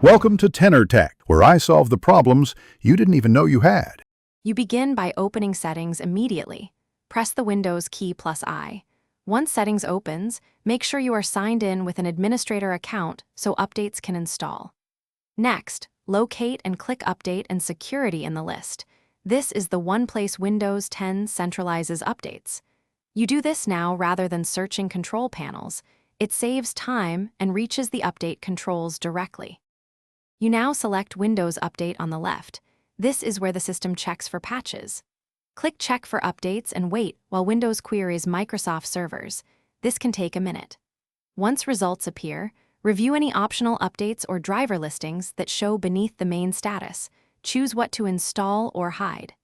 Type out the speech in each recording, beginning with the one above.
Welcome to Tenor Tech, where I solve the problems you didn't even know you had. You begin by opening Settings immediately. Press the Windows key plus I. Once Settings opens, make sure you are signed in with an administrator account so updates can install. Next, locate and click Update and Security in the list. This is the one place Windows 10 centralizes updates. You do this now rather than searching control panels. It saves time and reaches the update controls directly. You now select Windows Update on the left. This is where the system checks for patches. Click Check for Updates and wait while Windows queries Microsoft servers. This can take a minute. Once results appear, review any optional updates or driver listings that show beneath the main status. Choose what to install or hide.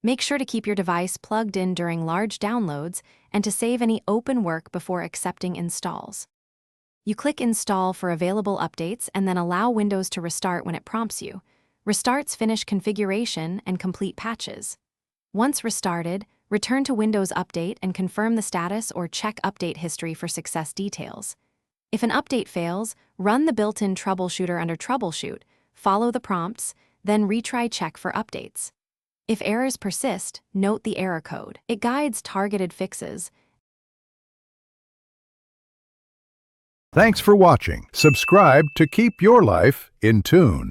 Make sure to keep your device plugged in during large downloads and to save any open work before accepting installs. You click Install for available updates and then allow Windows to restart when it prompts you. Restarts finish configuration and complete patches. Once restarted, return to Windows Update and confirm the status or check update history for success details. If an update fails, run the built-in troubleshooter under Troubleshoot, follow the prompts, then retry Check for Updates. If errors persist, note the error code. It guides targeted fixes. Thanks for watching. Subscribe to keep your life in tune.